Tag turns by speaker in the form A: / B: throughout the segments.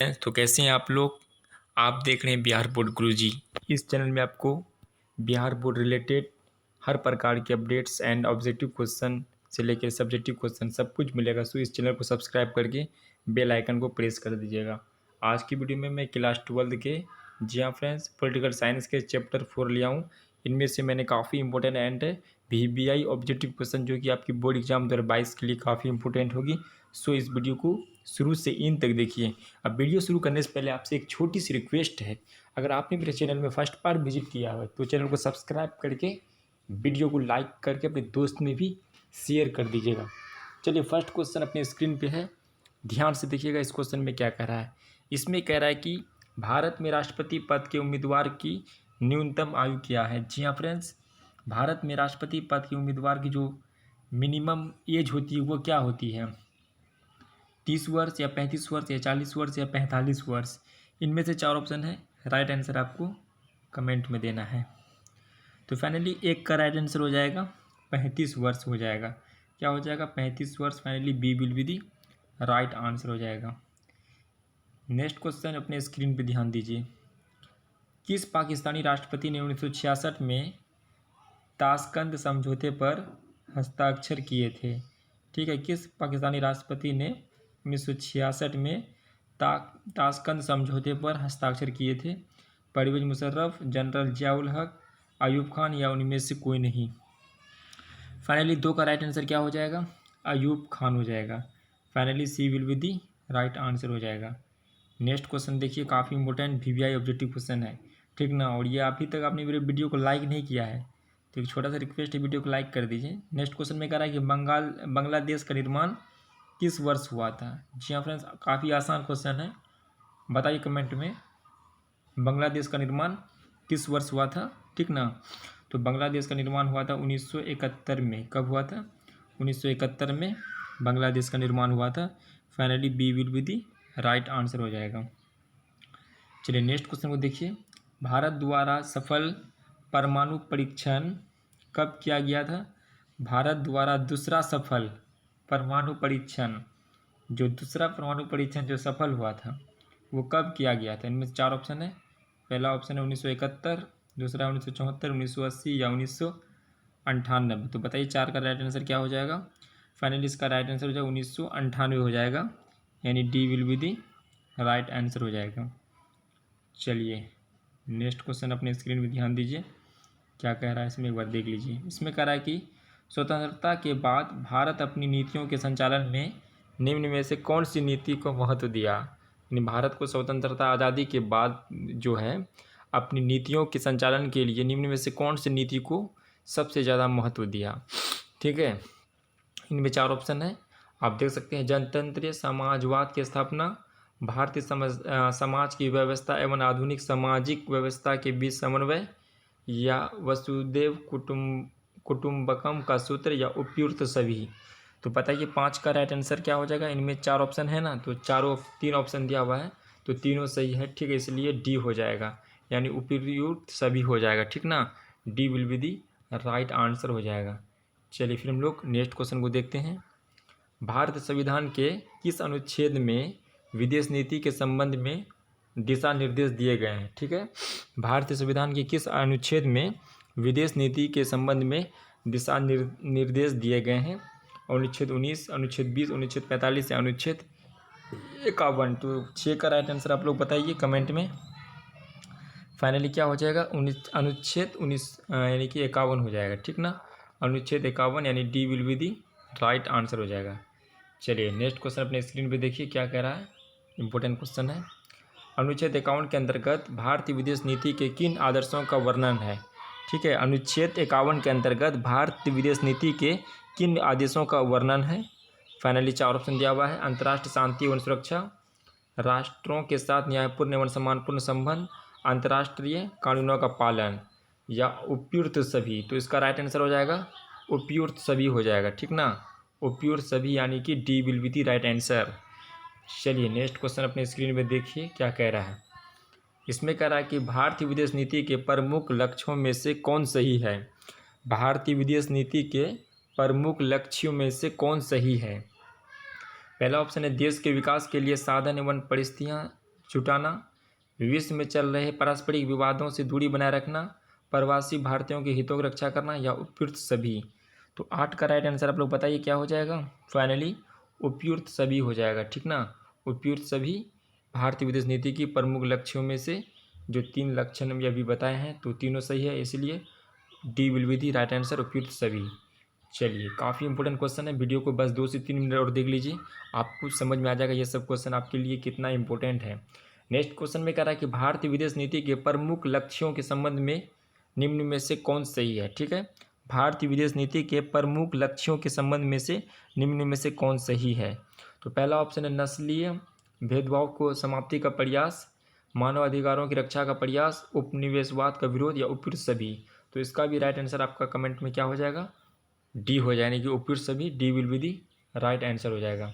A: तो कैसे हैं आप लोग। आप देख रहे हैं बिहार बोर्ड गुरुजी। इस चैनल में आपको बिहार बोर्ड रिलेटेड हर प्रकार के अपडेट्स एंड ऑब्जेक्टिव क्वेश्चन से लेकर सब्जेक्टिव क्वेश्चन सब कुछ मिलेगा। सो इस चैनल को सब्सक्राइब करके बेल आइकन को प्रेस कर दीजिएगा। आज की वीडियो में मैं क्लास 12 के जी हाँ फ्रेंड्स पॉलिटिकल साइंस के चैप्टर 4 ले आऊँ। इनमें से मैंने काफ़ी important and VBI objective question जो कि आपकी बोर्ड एग्जाम 2022 के लिए काफ़ी इंपॉर्टेंट होगी। सो इस वीडियो को शुरू से इन तक देखिए। अब वीडियो शुरू करने से पहले आपसे एक छोटी सी रिक्वेस्ट है, अगर आपने मेरे चैनल में फर्स्ट बार विजिट किया हो तो चैनल को सब्सक्राइब करके वीडियो को लाइक करके अपने दोस्त में भी शेयर कर दीजिएगा। चलिए फर्स्ट क्वेश्चन अपने स्क्रीन पे है, ध्यान से देखिएगा इस क्वेश्चन में क्या कह रहा है। इसमें कह रहा है कि भारत में राष्ट्रपति पद के उम्मीदवार की न्यूनतम आयु क्या है। जी हाँ फ्रेंड्स, भारत में राष्ट्रपति पद के उम्मीदवार की जो मिनिमम एज होती है वो क्या होती है, 30 वर्ष या 35 वर्ष या 40 वर्ष या 45 वर्ष। इनमें से 4 ऑप्शन है, राइट आंसर आपको कमेंट में देना है। तो फाइनली एक का राइट आंसर हो जाएगा 35 वर्ष हो जाएगा। क्या हो जाएगा 35 वर्ष, finally B will be the right answer हो जाएगा। नेक्स्ट क्वेश्चन अपने स्क्रीन पे ध्यान दीजिए। किस पाकिस्तानी राष्ट्रपति ने 1966 में ताशकंद समझौते पर हस्ताक्षर किए थे। ठीक है, किस पाकिस्तानी राष्ट्रपति ने 1966 में ताशकंद समझौते पर हस्ताक्षर किए थे। परवेज मुशर्रफ, जनरल जियाउल हक, अयूब खान या उनमें से कोई नहीं। फाइनली 2 का राइट आंसर क्या हो जाएगा, अयूब खान हो जाएगा। Finally C will be the right answer हो जाएगा। नेक्स्ट क्वेश्चन देखिए, काफ़ी इंपॉर्टेंट VBI ऑब्जेक्टिव क्वेश्चन है, ठीक ना। और ये अभी तक आपने मेरे वीडियो को लाइक नहीं किया है तो एक छोटा सा रिक्वेस्ट है, वीडियो को लाइक कर दीजिए। नेक्स्ट क्वेश्चन में कह रहा है कि बांग्लादेश का निर्माण किस वर्ष हुआ था। जी हाँ फ्रेंड्स, काफ़ी आसान क्वेश्चन है, बताइए कमेंट में बांग्लादेश का निर्माण किस वर्ष हुआ था, ठीक ना। तो बांग्लादेश का निर्माण हुआ था 1971 में। कब हुआ था, 1971 में बांग्लादेश का निर्माण हुआ था। Finally B will be the right answer हो जाएगा। चलिए नेक्स्ट क्वेश्चन को देखिए। भारत द्वारा सफल परमाणु परीक्षण कब किया गया था। भारत द्वारा दूसरा सफल परमाणु परीक्षण, जो दूसरा परमाणु परीक्षण जो सफल हुआ था वो कब किया गया था। इनमें 4 ऑप्शन है। पहला ऑप्शन है 1971, दूसरा 1974, 1980 या 1998। तो बताइए 4 का राइट आंसर क्या हो जाएगा। फाइनली इसका राइट आंसर हो जाएगा 1998 हो जाएगा, यानी D will be the right answer हो जाएगा। चलिए नेक्स्ट क्वेश्चन अपने स्क्रीन में ध्यान दीजिए, क्या कह रहा है इसमें एक बार देख लीजिए। इसमें कह रहा है कि स्वतंत्रता के बाद भारत अपनी नीतियों के संचालन में निम्न में से कौन सी नीति को महत्व दिया। यानी भारत को स्वतंत्रता आज़ादी के बाद जो है अपनी नीतियों के संचालन के लिए निम्न में से कौन सी नीति को सबसे ज़्यादा महत्व दिया। ठीक है, इनमें 4 ऑप्शन है, आप देख सकते हैं। जनतंत्र समाजवाद की स्थापना, भारतीय समाज की व्यवस्था एवं आधुनिक सामाजिक व्यवस्था के बीच समन्वय, या वसुदेव कुटुंबकम का सूत्र, या उपयुक्त सभी। तो बताइए 5 का राइट आंसर क्या हो जाएगा। इनमें 4 ऑप्शन है ना, तो 3 ऑप्शन दिया हुआ है तो तीनों सही है, ठीक है, इसलिए डी हो जाएगा, यानी उपयुक्त सभी हो जाएगा, ठीक ना। D will be the right answer हो जाएगा। चलिए फिर हम लोग नेक्स्ट क्वेश्चन को देखते हैं। भारत संविधान के किस अनुच्छेद में विदेश नीति के संबंध में दिशा निर्देश दिए गए हैं। ठीक है, भारतीय संविधान के किस अनुच्छेद में विदेश नीति के संबंध में दिशा निर्देश दिए गए हैं। अनुच्छेद 19, अनुच्छेद 20, अनुच्छेद 45 या अनुच्छेद 51। तो 6 का राइट आंसर आप लोग बताइए कमेंट में। फाइनली क्या हो जाएगा, अनुच्छेद 19 यानी कि 51 हो जाएगा, ठीक ना। अनुच्छेद 51 यानी D will be the right answer हो जाएगा। चलिए नेक्स्ट क्वेश्चन अपने स्क्रीन पे देखिए, क्या कह रहा है, इंपॉर्टेंट क्वेश्चन है। अनुच्छेद 51 के अंतर्गत भारतीय विदेश नीति के किन आदर्शों का वर्णन है। ठीक है, अनुच्छेद 51 के अंतर्गत भारतीय विदेश नीति के किन आदेशों का वर्णन है। फाइनली 4 ऑप्शन दिया हुआ है। अंतर्राष्ट्रीय शांति एवं सुरक्षा, राष्ट्रों के साथ न्यायपूर्ण एवं सम्मानपूर्ण संबंध, अंतर्राष्ट्रीय कानूनों का पालन, या उपयुक्त सभी। तो इसका राइट आंसर हो जाएगा उपयुक्त सभी हो जाएगा, ठीक ना। उपयुक्त सभी यानी कि D will be the right answer. चलिए नेक्स्ट क्वेश्चन अपने स्क्रीन में देखिए, क्या कह रहा है। इसमें कह रहा है कि भारतीय विदेश नीति के प्रमुख लक्ष्यों में से कौन सही है। भारतीय विदेश नीति के प्रमुख लक्ष्यों में से कौन सही है। पहला ऑप्शन है देश के विकास के लिए साधन एवं परिस्थितियाँ जुटाना, विश्व में चल रहे पारस्परिक विवादों से दूरी बनाए रखना, प्रवासी भारतीयों के हितों की रक्षा करना या उपयुक्त सभी। तो 8 का राइट आंसर आप लोग बताइए क्या हो जाएगा। फाइनली उपयुक्त सभी हो जाएगा, ठीक ना। उपयुक्त सभी भारतीय विदेश नीति की प्रमुख लक्ष्यों में से जो 3 लक्ष्य हमने अभी बताए हैं तो तीनों सही है, इसलिए D will be the right answer, उपयुक्त सभी। चलिए, काफ़ी इंपॉर्टेंट क्वेश्चन है, वीडियो को बस 2 से 3 मिनट और देख लीजिए, आपको समझ में आ जाएगा ये सब क्वेश्चन आपके लिए कितना इंपॉर्टेंट है। नेक्स्ट क्वेश्चन में कह रहा है कि भारतीय विदेश नीति के प्रमुख लक्ष्यों के संबंध में निम्न में से कौन सही है। ठीक है, भारतीय विदेश नीति के प्रमुख लक्ष्यों के संबंध में से निम्न में से कौन सही है। तो पहला ऑप्शन है नस्लीय भेदभाव को समाप्ति का प्रयास, मानव अधिकारों की रक्षा का प्रयास, उपनिवेशवाद का विरोध या उपयुक्त सभी। तो इसका भी राइट आंसर आपका कमेंट में क्या हो जाएगा, डी हो जाए, यानी कि उपयुक्त सभी, D will be the right answer हो जाएगा।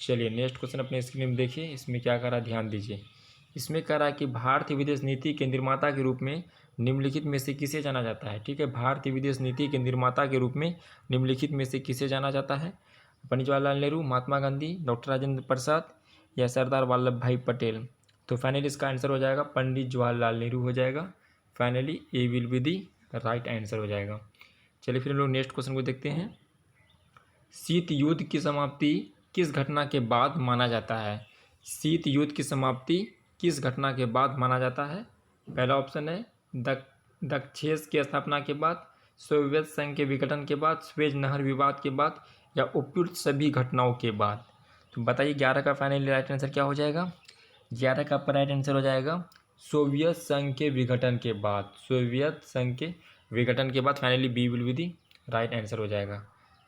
A: चलिए नेक्स्ट क्वेश्चन अपने स्क्रीन में देखिए, इसमें क्या कह रहा है ध्यान दीजिए। इसमें कह रहा है कि भारतीय विदेश नीति के निर्माता के रूप में निम्नलिखित में से किसे जाना जाता है। ठीक है, भारतीय विदेश नीति के निर्माता के रूप में निम्नलिखित में से किसे जाना जाता है। पंडित जवाहरलाल नेहरू, महात्मा गांधी, डॉक्टर राजेंद्र प्रसाद या सरदार वल्लभ भाई पटेल। तो फाइनली इसका आंसर हो जाएगा पंडित जवाहरलाल नेहरू हो जाएगा। Finally A will be the right answer हो जाएगा। चलिए फिर हम लोग नेक्स्ट क्वेश्चन को देखते हैं। शीत युद्ध की समाप्ति किस घटना के बाद माना जाता है। शीत युद्ध की समाप्ति किस घटना के बाद माना जाता है। पहला ऑप्शन है दक्षेस की स्थापना के बाद, सोवियत संघ के विघटन के बाद, स्वेज नहर विवाद के बाद या उपयुक्त सभी घटनाओं के बाद। तो बताइए 11 का फाइनली राइट आंसर क्या हो जाएगा। 11 का राइट आंसर हो जाएगा सोवियत संघ के विघटन के बाद। सोवियत संघ के विघटन के बाद finally B will be the right answer हो जाएगा।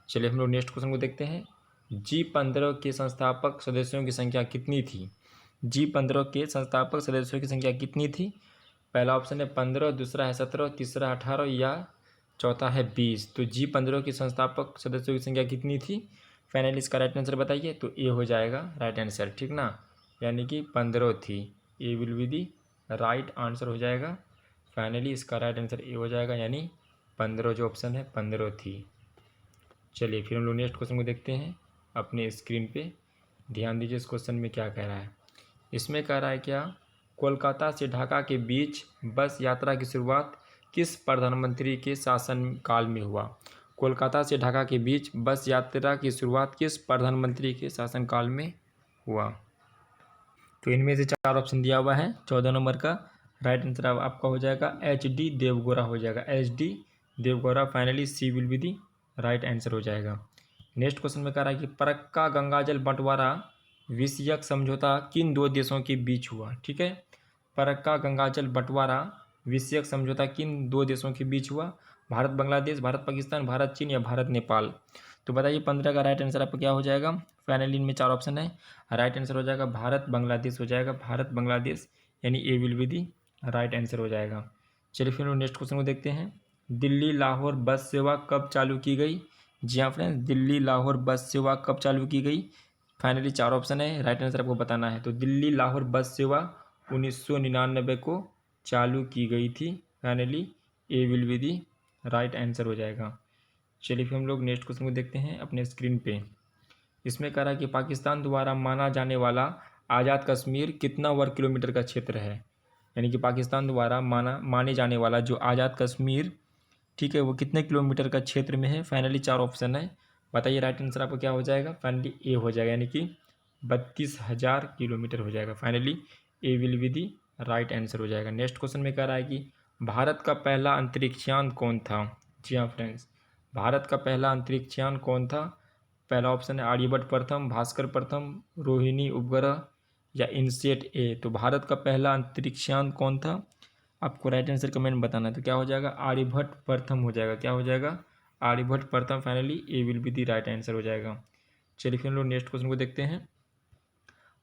A: चलिए हम लोग नेक्स्ट क्वेश्चन को देखते हैं। G15 के संस्थापक सदस्यों की संख्या कितनी थी। G15 के संस्थापक सदस्यों की संख्या कितनी थी। पहला ऑप्शन है 15, दूसरा है 17, तीसरा 18 या चौथा है 20। तो G15 के संस्थापक सदस्यों की संख्या कितनी थी। फाइनली इसका राइट आंसर बताइए। तो ए हो जाएगा राइट आंसर, ठीक ना, यानी कि 15 थी। A will be the right answer हो जाएगा। फाइनली इसका राइट आंसर ए हो जाएगा, यानी 15 जो ऑप्शन है 15 थी। चलिए फिर हम लोग नेक्स्ट क्वेश्चन को देखते हैं अपने स्क्रीन पे, ध्यान दीजिए इस क्वेश्चन में क्या कह रहा है। इसमें कह रहा है क्या, कोलकाता से ढाका के बीच बस यात्रा की शुरुआत किस प्रधानमंत्री के शासनकाल में हुआ। कोलकाता से ढाका के बीच बस यात्रा की शुरुआत किस प्रधानमंत्री के शासनकाल में हुआ। तो इनमें से 4 ऑप्शन दिया हुआ है। 14 नंबर का राइट आंसर आपका हो जाएगा HD देवगौड़ा हो जाएगा, HD Deve Gowda. Finally C will be the right answer हो जाएगा। नेक्स्ट क्वेश्चन में कह रहा है कि फरक्का गंगाजल बंटवारा विषयक समझौता किन 2 देशों के बीच हुआ। ठीक है, फरक्का गंगाजल बंटवारा विषयक समझौता किन 2 देशों के बीच हुआ। भारत बांग्लादेश, भारत पाकिस्तान, भारत चीन या भारत नेपाल। तो बताइए 15 का राइट आंसर आपका क्या हो जाएगा। फाइनली इनमें 4 ऑप्शन है, राइट आंसर हो जाएगा भारत बांग्लादेश हो जाएगा, भारत बांग्लादेश, यानी A will be the right answer हो जाएगा। चलिए फिर नेक्स्ट क्वेश्चन को देखते हैं। दिल्ली लाहौर बस सेवा कब चालू की गई। जी हाँ फ्रेंड्स, दिल्ली लाहौर बस सेवा कब चालू की गई। फाइनली 4 ऑप्शन है, राइट आंसर आपको बताना है। तो दिल्ली लाहौर बस सेवा 1999 को चालू की गई थी। Finally A will be the right answer हो जाएगा। चलिए फिर हम लोग नेक्स्ट क्वेश्चन को देखते हैं अपने स्क्रीन पे। इसमें कह रहा है कि पाकिस्तान द्वारा माना जाने वाला आज़ाद कश्मीर कितना वर्ग किलोमीटर का क्षेत्र है। यानी कि पाकिस्तान द्वारा माने जाने वाला जो आज़ाद कश्मीर, ठीक है, वो कितने किलोमीटर का क्षेत्र में है। फाइनली 4 ऑप्शन है, बताइए राइट आंसर आपको क्या हो जाएगा। फाइनली ए हो जाएगा, यानी कि 32,000 किलोमीटर हो जाएगा। Finally A will be the right answer हो जाएगा। नेक्स्ट क्वेश्चन में कह रहा है कि भारत का पहला अंतरिक्षयान कौन था। जी हाँ फ्रेंड्स, भारत का पहला अंतरिक्षयान कौन था। पहला ऑप्शन है आर्यभट्ट प्रथम, भास्कर प्रथम, रोहिणी उपग्रह या इनसेट ए। तो भारत का पहला अंतरिक्षयान कौन था, आपको राइट आंसर कमेंट में बताना है। तो क्या हो जाएगा, आर्यभट्ट प्रथम हो जाएगा। क्या हो जाएगा, आर्यभट्ट प्रथम। Finally A will be the right answer हो जाएगा। चलिए फिर हम लोग नेक्स्ट क्वेश्चन को देखते हैं।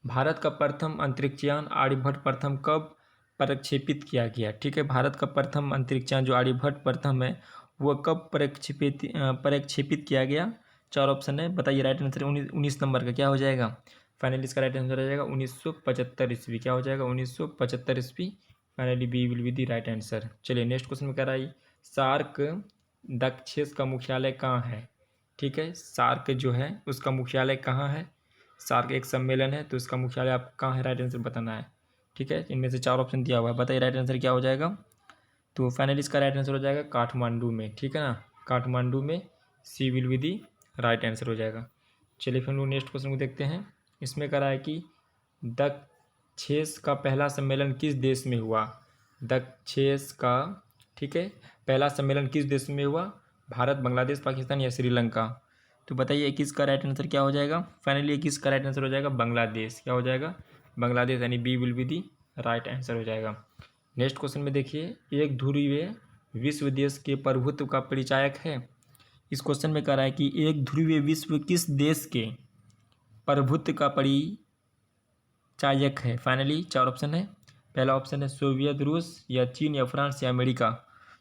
A: भारत का प्रथम अंतरिक्षयान आर्यभट्ट प्रथम कब प्रक्षेपित किया गया। ठीक है, भारत का प्रथम अंतरिक्षयान जो आर्यभट्ट प्रथम है वो कब प्रक्षेपित किया गया। 4 ऑप्शन है, बताइए राइट आंसर। 19 नंबर का क्या हो जाएगा। फाइनली इसका राइट आंसर हो जाएगा 1975 ईस्वी। क्या हो जाएगा, 1975 ईस्वी। Finally B will be the right answer. चलिए नेक्स्ट क्वेश्चन में कह रहा है सार्क दक्षेस का मुख्यालय कहाँ है। ठीक है, सार्क जो है उसका मुख्यालय कहाँ है। सार्क एक सम्मेलन है, तो इसका मुख्यालय आप कहाँ है, राइट आंसर बताना है। ठीक है, इनमें से 4 ऑप्शन दिया हुआ है, बताइए राइट आंसर क्या हो जाएगा। तो फाइनली इसका राइट आंसर हो जाएगा काठमांडू में, ठीक है ना, काठमांडू में C will be the right answer हो जाएगा। चलिए फिर हम लोग नेक्स्ट क्वेश्चन को देखते हैं। इसमें कह रहा है कि दक्षेस का पहला सम्मेलन किस देश में हुआ। दक्षेस का, ठीक है, पहला सम्मेलन किस देश में हुआ, भारत, बांग्लादेश, पाकिस्तान या श्रीलंका। तो बताइए 21 का राइट आंसर क्या हो जाएगा। फाइनली 21 का राइट आंसर हो जाएगा बांग्लादेश, क्या हो जाएगा, बांग्लादेश, यानी B will be the right answer हो जाएगा। नेक्स्ट क्वेश्चन में देखिए, एक ध्रुवीय विश्व देश के प्रभुत्व का परिचायक है। इस क्वेश्चन में कह रहा है कि एक ध्रुवीय विश्व किस देश के प्रभुत्व का परिचायक है। फाइनली 4 ऑप्शन है, पहला ऑप्शन है सोवियत रूस या चीन या फ्रांस या अमेरिका।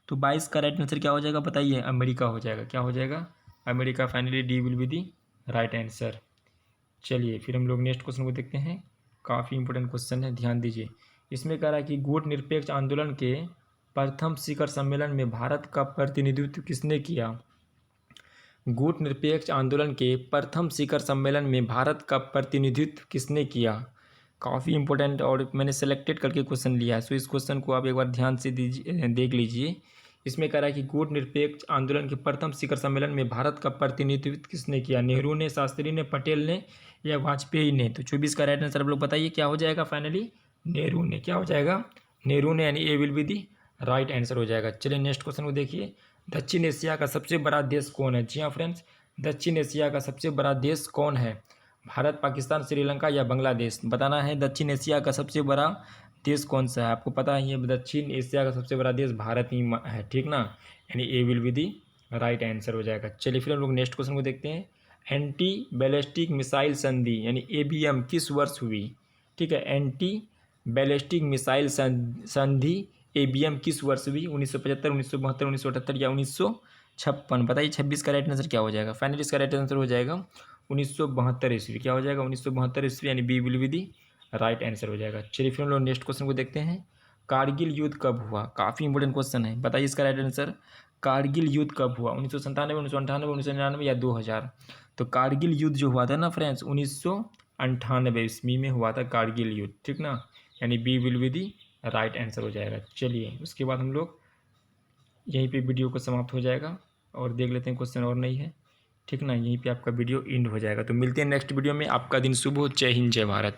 A: तो 22 का राइट आंसर क्या हो जाएगा, बताइए, अमेरिका हो जाएगा, क्या हो जाएगा, America. Finally D will be the right answer. चलिए फिर हम लोग नेक्स्ट क्वेश्चन को देखते हैं, काफ़ी इंपॉर्टेंट क्वेश्चन है, ध्यान दीजिए। इसमें कह रहा है कि गुट निरपेक्ष आंदोलन के प्रथम शिखर सम्मेलन में भारत का प्रतिनिधित्व किसने किया। गुट निरपेक्ष आंदोलन के प्रथम शिखर सम्मेलन में भारत का प्रतिनिधित्व किसने किया। काफ़ी इंपॉर्टेंट और मैंने सेलेक्टेड करके क्वेश्चन लिया है, सो इस क्वेश्चन को आप एक बार ध्यान से देख लीजिए। इसमें कह रहा है कि गुट निरपेक्ष आंदोलन के प्रथम शिखर सम्मेलन में भारत का प्रतिनिधित्व किसने किया। नेहरू ने, शास्त्री ने, पटेल ने या वाजपेयी ने। तो 24 का राइट आंसर आप लोग बताइए क्या हो जाएगा। फाइनली नेहरू ने, क्या हो जाएगा, नेहरू ने, यानी A will be the right answer हो जाएगा। चलिए नेक्स्ट क्वेश्चन को देखिए, दक्षिण एशिया का सबसे बड़ा देश कौन है। जी हाँ फ्रेंड्स, दक्षिण एशिया का सबसे बड़ा देश कौन है, भारत, पाकिस्तान, श्रीलंका या बांग्लादेश। बताना है दक्षिण एशिया का सबसे बड़ा देश कौन सा है। आपको पता है ये दक्षिण एशिया का सबसे बड़ा देश भारत ही है, ठीक ना, यानी A will be the right answer हो जाएगा। चलिए फिर हम लोग नेक्स्ट क्वेश्चन को देखते हैं। एंटी बैलिस्टिक मिसाइल संधि यानी एबीएम किस वर्ष हुई। ठीक है, एंटी बैलिस्टिक मिसाइल संधि एबीएम किस वर्ष हुई, 1975, 1972, 1978 या 1956। बताइए 26 का राइट आंसर क्या हो जाएगा। फाइनली इसका राइट आंसर हो जाएगा 1972 ईस्वी, क्या हो जाएगा, 1972 ईस्वी, यानी B will be the right answer हो जाएगा। चलिए फिर हम लोग नेक्स्ट क्वेश्चन को देखते हैं। कारगिल युद्ध कब हुआ, काफ़ी इंपॉर्टेंट क्वेश्चन है, बताइए इसका राइट आंसर। कारगिल युद्ध कब हुआ, 1997, 1998, 1999 या 2000। तो कारगिल युद्ध जो हुआ था ना फ्रेंड्स, 1998 ईस्वी में हुआ था कारगिल युद्ध, ठीक ना, यानी B will be the right answer हो जाएगा। चलिए उसके बाद हम लोग यहीं पे वीडियो को समाप्त हो जाएगा और देख लेते हैं क्वेश्चन और नहीं है, ठीक ना, यहीं पे आपका वीडियो एंड हो जाएगा। तो मिलते हैं नेक्स्ट वीडियो में, आपका दिन शुभ हो, जय हिंद, जय भारत।